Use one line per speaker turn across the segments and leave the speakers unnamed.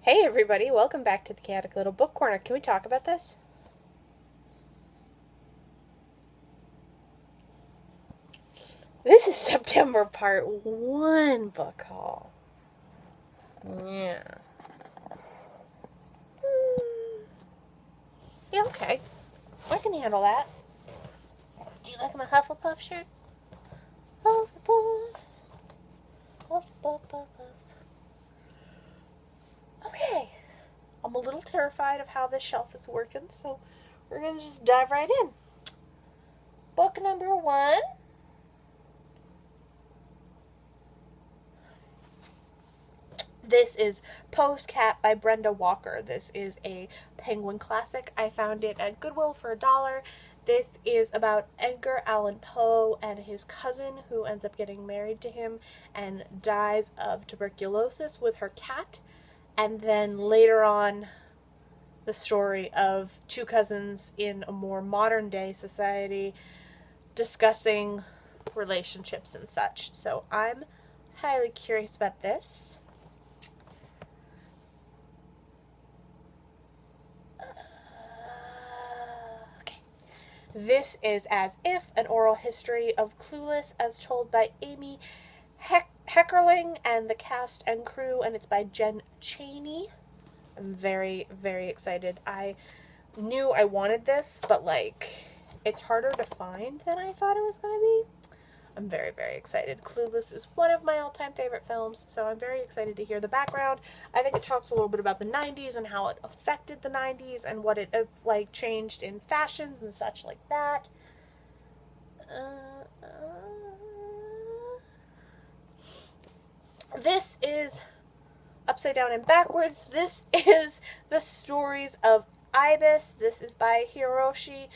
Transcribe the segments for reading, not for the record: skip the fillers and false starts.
Hey everybody, welcome back to the Chaotic Little Book Corner. Can we talk about this? This is September Part 1 book haul. Yeah. Yeah, okay. I can handle that. Do you like my Hufflepuff shirt? Hufflepuff. Hufflepuff, puff, puff. Okay. I'm a little terrified of how this shelf is working, so we're going to just dive right in. Book number 1. This is Postcat by Brenda Walker. This is a Penguin classic. I found it at Goodwill for $1. This is about Edgar Allan Poe and his cousin who ends up getting married to him and dies of tuberculosis with her cat. And then later on, the story of two cousins in a more modern day society discussing relationships and such. So I'm highly curious about this. This is As If, an oral history of Clueless as told by Amy Heckerling and the cast and crew, and it's by Jen Chaney. I'm very, very excited. I knew I wanted this, but it's harder to find than I thought it was going to be. I'm very, very excited. Clueless is one of my all-time favorite films, so I'm very excited to hear the background. I think it talks a little bit about the 90s and how it affected the 90s and what it changed in fashions and such like that. This is Upside Down and Backwards. This is The Stories of Ibis. This is by Hiroshi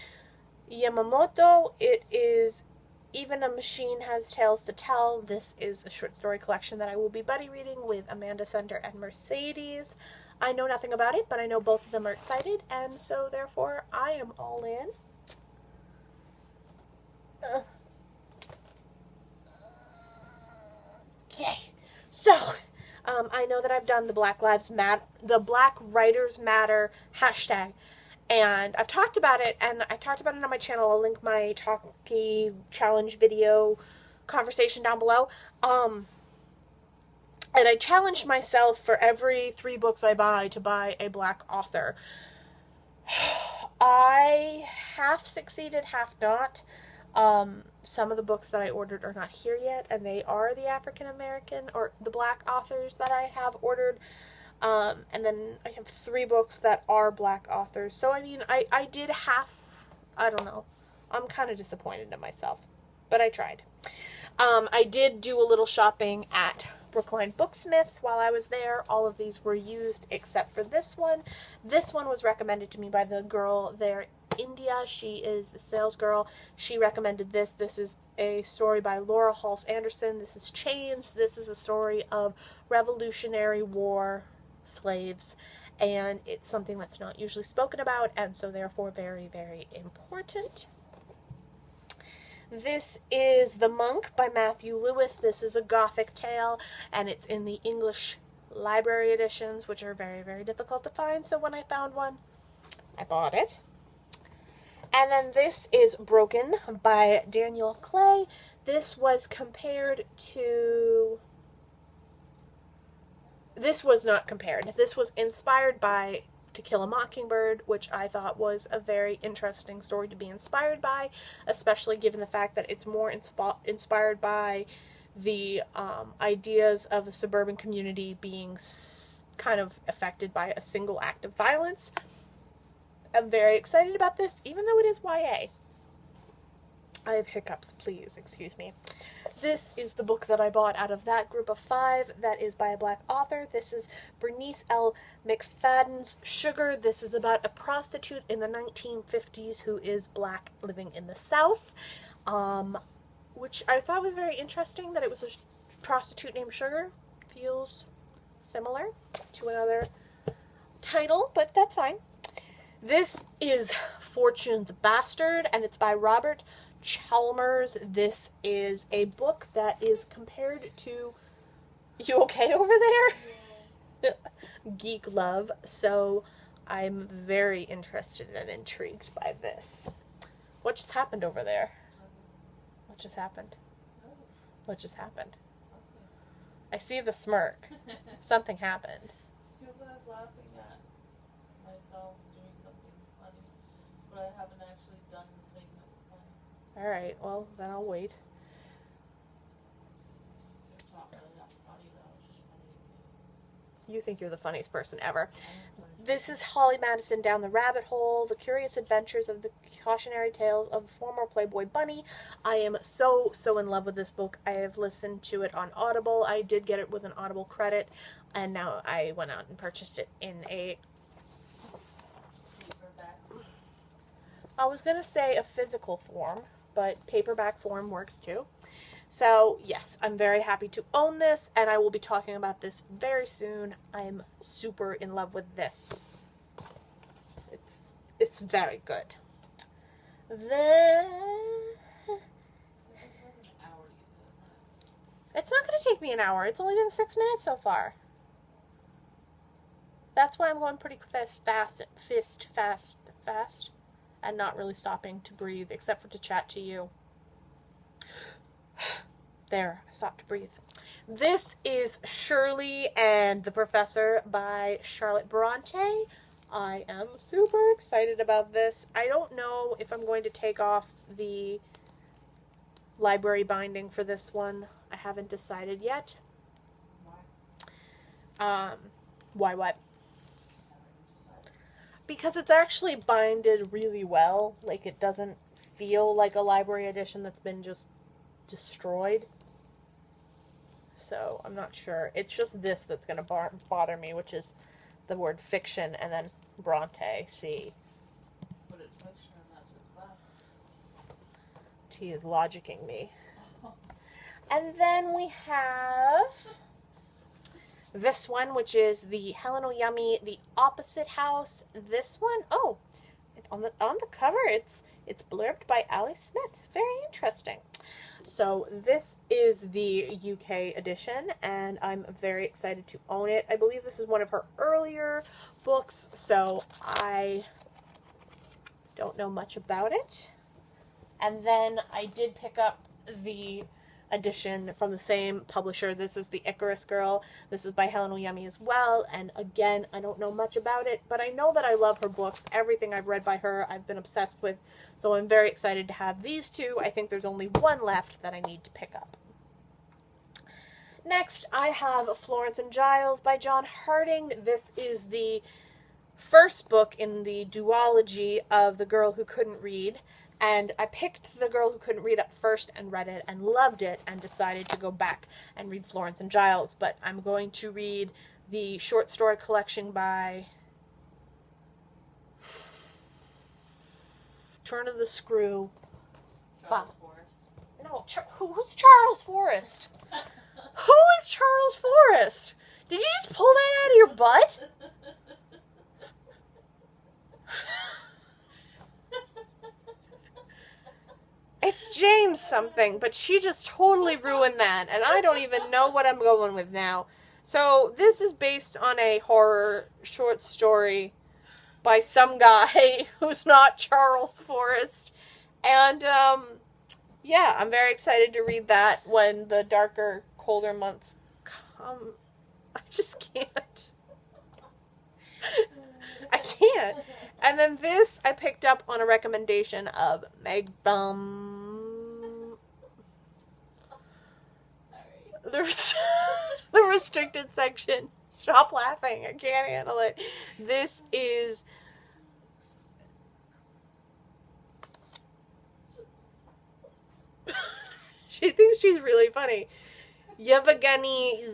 Yamamoto. It is Even a Machine Has Tales to Tell. This is a short story collection that I will be buddy reading with Amanda Center and Mercedes. I know nothing about it, but I know both of them are excited, and so therefore I am all in. Yay! So, I know that I've done the Black Writers Matter hashtag. And I've talked about it, and I talked about it on my channel. I'll link my Talkie Challenge video conversation down below. And I challenged myself for every 3 books I buy to buy a Black author. I half succeeded, half not. Some of the books that I ordered are not here yet, and they are the African American or the Black authors that I have ordered. And then I have 3 books that are Black authors. So, I mean, I did half, I don't know. I'm kind of disappointed in myself, but I tried. I did do a little shopping at Brookline Booksmith while I was there. All of these were used except for this one. This one was recommended to me by the girl there, India. She is the sales girl. She recommended this. This is a story by Laura Halse Anderson. This is Chains. This is a story of Revolutionary War slaves, and it's something that's not usually spoken about, and so therefore very, very important. This is The Monk by Matthew Lewis. This is a Gothic tale, and it's in the English library editions, which are very, very difficult to find, so when I found one, I bought it. And then this is Broken by Daniel Clay. This was compared to... This was not compared. This was inspired by To Kill a Mockingbird, which I thought was a very interesting story to be inspired by, especially given the fact that it's more inspired by the ideas of a suburban community being kind of affected by a single act of violence. I'm very excited about this, even though it is YA. I have hiccups, please excuse me. This is the book that I bought out of that group of 5 that is by a Black author. This is Bernice L. McFadden's Sugar. This is about a prostitute in the 1950s who is Black living in the South, which I thought was very interesting that it was a prostitute named Sugar. Feels similar to another title, but that's fine. This is Fortune's Bastard, and it's by Robert Chalmers. This is a book that is compared to... You okay over there? geek love, so I'm very interested and intrigued by this. What just happened over there? What just happened? What just happened? I see the smirk. Something happened.
Because I was laughing at myself doing something funny, but I haven't actually done the thing that's funny.
Alright, well, then I'll wait.
It's not really that funny though, it's just funny to me.
You think you're the funniest person ever. This is Holly Madison Down the Rabbit Hole, The Curious Adventures of the Cautionary Tales of a Former Playboy Bunny. I am so in love with this book. I have listened to it on Audible. I did get it with an Audible credit, and now I went out and purchased it in a...
Paperback.
I was going to say a physical form, but paperback form works too. So, yes, I'm very happy to own this, and I will be talking about this very soon. I'm super in love with this. It's very good. Then... It's not going to take me an hour. It's only been 6 minutes so far. That's why I'm going pretty fast, and not really stopping to breathe, except for to chat to you. There, I stopped to breathe. This is Shirley and the Professor by Charlotte Bronte. I am super excited about this. I don't know if I'm going to take off the library binding for this one. I haven't decided yet.
Why?
Why what? Because it's actually binded really well. Like, it doesn't feel like a library edition that's been just destroyed. So, I'm not sure. It's just this that's going to bother me, which is the word fiction and then Bronte, C.
But it's fiction and that's what's left.
T is logicking me. And then we have this one, which is the Helen Oyemi, The Opposite House. This one, oh, on the cover, it's blurbed by Ali Smith. Very interesting. So this is the UK edition, and I'm very excited to own it. I believe this is one of her earlier books, so I don't know much about it. And then I did pick up the edition from the same publisher. This is The Icarus Girl. This is by Helen Oyemi as well, and again, I don't know much about it, but I know that I love her books. Everything I've read by her, I've been obsessed with, so I'm very excited to have these two. I think there's only one left that I need to pick up. Next, I have Florence and Giles by John Harding. This is the first book in the duology of The Girl Who Couldn't Read. And I picked The Girl Who Couldn't Read up first and read it and loved it and decided to go back and read Florence and Giles. But I'm going to read the short story collection by Turn of the Screw.
Charles Forrest.
No, who's Charles Forrest? Who is Charles Forrest? Did you just pull that out of your butt? It's James something, but she just totally ruined that, and I don't even know what I'm going with now. So, this is based on a horror short story by some guy who's not Charles Forrest. And, yeah, I'm very excited to read that when the darker, colder months come. I just can't. I can't. And then this I picked up on a recommendation of Meg Bum. The restricted section. Stop laughing. I can't handle it. This is... She thinks she's really funny. Yevgeny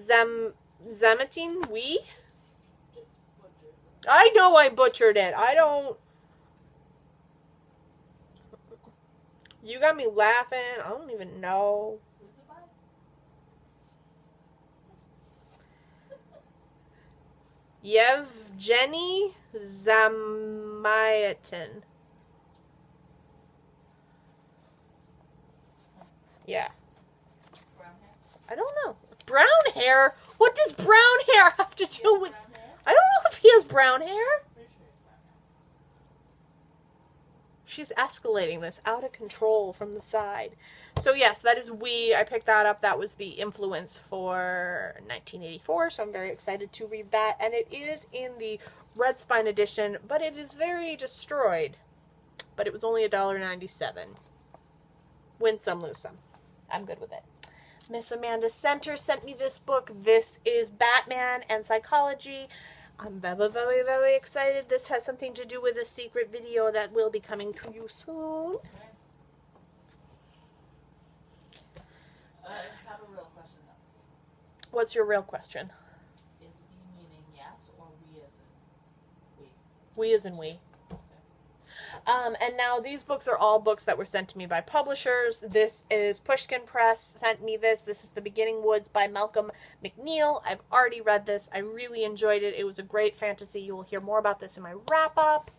Zamatin? We? I know I butchered it. I don't... You got me laughing. I don't even know.
Who's it by?
Yevgeny Zamatin. Yeah.
Brown hair?
I don't know. Brown hair? What does brown hair have to do with...
Brown hair?
I don't know brown hair?
Pretty sure it's brown hair.
She's escalating this out of control from the side. So yes, that is We. I picked that up. That was the influence for 1984, so I'm very excited to read that. And it is in the Red Spine edition, but it is very destroyed. But it was only $1.97. Win some, lose some. I'm good with it. Miss Amanda Center sent me this book. This is Batman and Psychology. I'm very, very, very excited. This has something to do with a secret video that will be coming to you soon.
I have a real question though.
What's your real question?
Is we meaning yes or we as in we?
We as in we. And now these books are all books that were sent to me by publishers. This is Pushkin Press sent me this. This is The Beginning Woods by Malcolm McNeil. I've already read this. I really enjoyed it. It was a great fantasy. You will hear more about this in my wrap-up.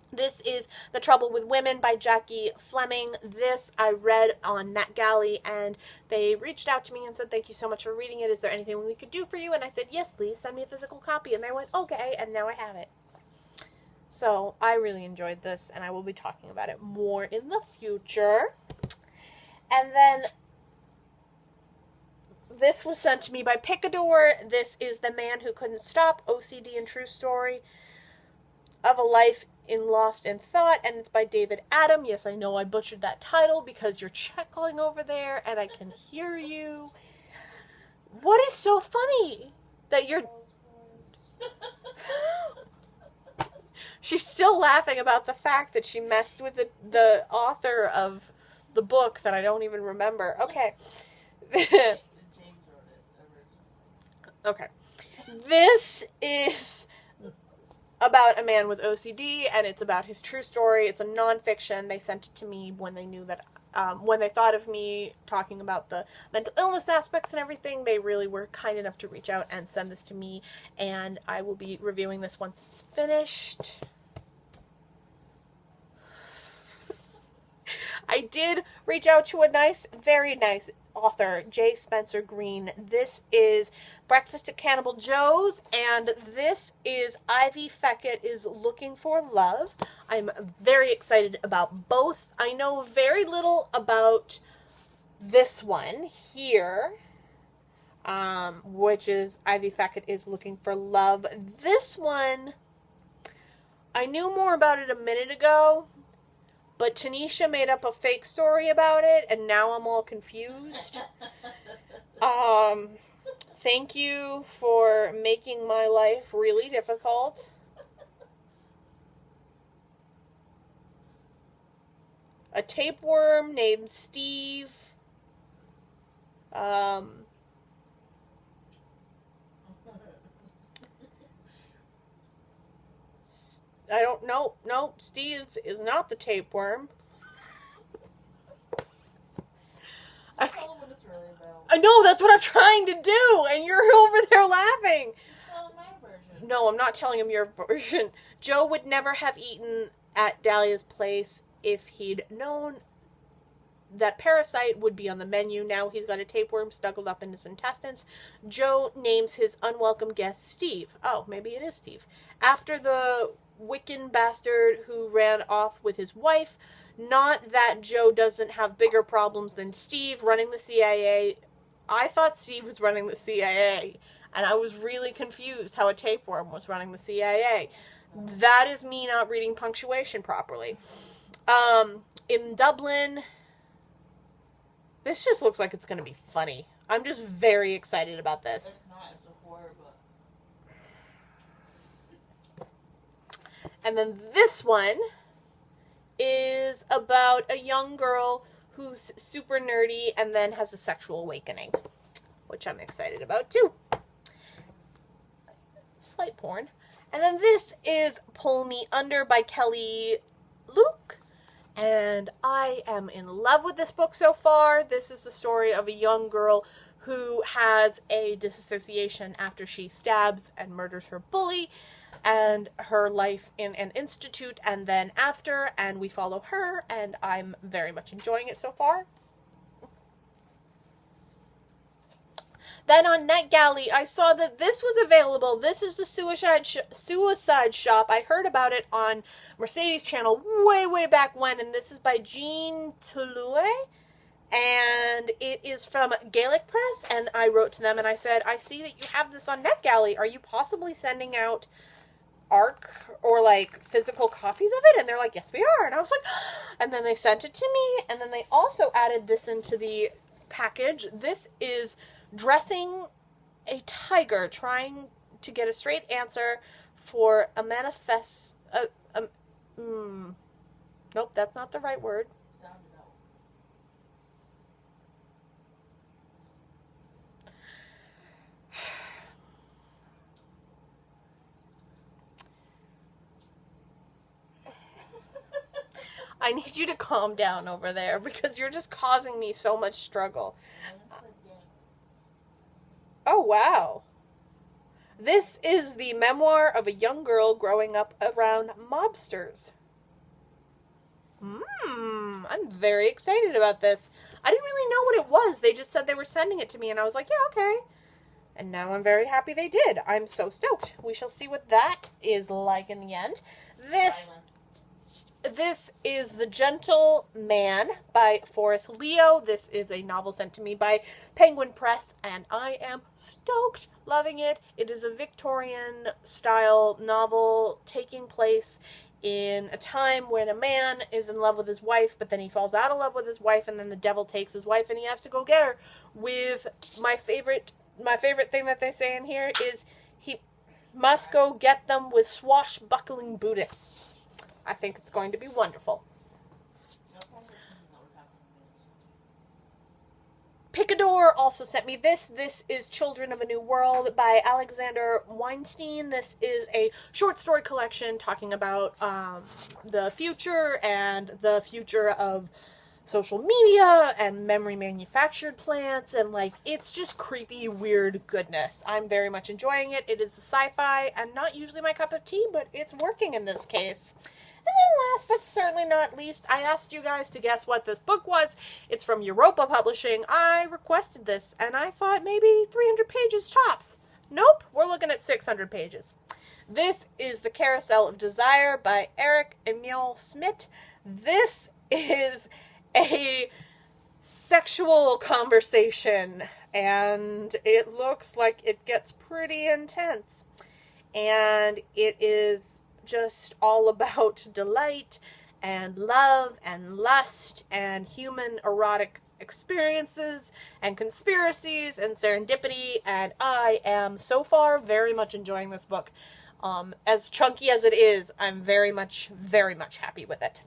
This is The Trouble with Women by Jackie Fleming. This I read on NetGalley, and they reached out to me and said, thank you so much for reading it. Is there anything we could do for you? And I said, yes, please, send me a physical copy. And they went, okay, and now I have it. So I really enjoyed this, and I will be talking about it more in the future. And then this was sent to me by Picador. This is The Man Who Couldn't Stop, OCD and True Story of a Life in Lost in Thought, and it's by David Adam. Yes, I know I butchered that title because you're chuckling over there and I can hear you. What is so funny? That you're... She's still laughing about the fact that she messed with the author of the book that I don't even remember. Okay.
James wrote it originally.
Okay. This is about a man with OCD, and it's about his true story. It's a nonfiction. They sent it to me when they knew that, when they thought of me talking about the mental illness aspects and everything. They really were kind enough to reach out and send this to me, and I will be reviewing this once it's finished. I did reach out to a nice, very nice author, J. Spencer Green. This is Breakfast at Cannibal Joe's, and this is Ivy Feckett is Looking for Love. I'm very excited about both. I know very little about this one here, which is Ivy Feckett is Looking for Love. This one, I knew more about it a minute ago, but Tanisha made up a fake story about it, and now I'm all confused. Thank you for making my life really difficult. A tapeworm named Steve. I don't know. No, Steve is not the tapeworm.
Tell them what it's really about.
I know, that's what I'm trying to do, and you're over there laughing.
Tell them my version.
No, I'm not telling him your version. Joe would never have eaten at Dahlia's place if he'd known that parasite would be on the menu. Now he's got a tapeworm snuggled up in his intestines. Joe names his unwelcome guest Steve. Oh, maybe it is Steve. After the Wiccan bastard who ran off with his wife. Not that Joe doesn't have bigger problems than Steve running the CIA. I thought Steve was running the CIA, and I was really confused how a tapeworm was running the CIA. That is me not reading punctuation properly. In Dublin, this just looks like it's going to be funny. I'm just very excited about this.
It's not, it's a horror book.
And then this one is about a young girl who's super nerdy and then has a sexual awakening, which I'm excited about too. Slight porn. And then this is Pull Me Under by Kelly Luke. And I am in love with this book so far. This is the story of a young girl who has a disassociation after she stabs and murders her bully, and her life in an institute and then after, and we follow her, and I'm very much enjoying it so far. Then on NetGalley, I saw that this was available. This is the Suicide Shop. I heard about it on Mercedes' channel way back when, and this is by Jean Toulouse, and it is from Gallic Press, and I wrote to them and I said, I see that you have this on NetGalley. Are you possibly sending out ARC or like physical copies of it? And they're like, yes we are. And I was like, and then they sent it to me, and then they also added this into the package. This is Dressing a Tiger, trying to get a straight answer for a nope, that's not the right word. I need you to calm down over there because you're just causing me so much struggle. Oh, wow. This is the memoir of a young girl growing up around mobsters. I'm very excited about this. I didn't really know what it was. They just said they were sending it to me, and I was like, yeah, okay. And now I'm very happy they did. I'm so stoked. We shall see what that is like in the end. This is The Gentle Man by Forrest Leo. This is a novel sent to me by Pushkin Press, and I am stoked, loving it. It is a Victorian-style novel taking place in a time when a man is in love with his wife, but then he falls out of love with his wife, and then the devil takes his wife, and he has to go get her. With my favorite thing that they say in here is he must go get them with swashbuckling Buddhists. I think it's going to be wonderful. Picador also sent me this. This is Children of a New World by Alexander Weinstein. This is a short story collection talking about the future and the future of social media and memory manufactured plants, and like, it's just creepy, weird goodness. I'm very much enjoying it. It is a sci-fi and not usually my cup of tea, but it's working in this case. And then last but certainly not least, I asked you guys to guess what this book was. It's from Europa Publishing. I requested this, and I thought maybe 300 pages tops. Nope, we're looking at 600 pages. This is The Carousel of Desire by Eric Emil Schmidt. This is a sexual conversation, and it looks like it gets pretty intense. And it is just all about delight and love and lust and human erotic experiences and conspiracies and serendipity, and I am so far very much enjoying this book. As chunky as it is, I'm very much happy with it.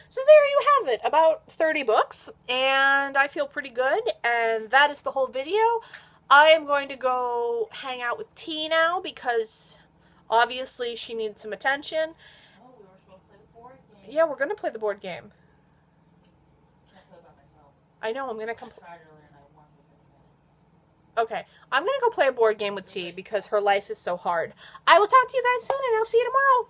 So there you have it, about 30 books, and I feel pretty good, and that is the whole video. I am going to go hang out with T now because obviously she needs some attention.
Oh, we were supposed to play the board game.
Yeah, we're going to play the board game.
Can't play by myself.
I know, I'm going to come.
I tried earlier and I won within a minute.
Okay, I'm going to go play a board game with T because her life is so hard. I will talk to you guys soon, and I'll see you tomorrow.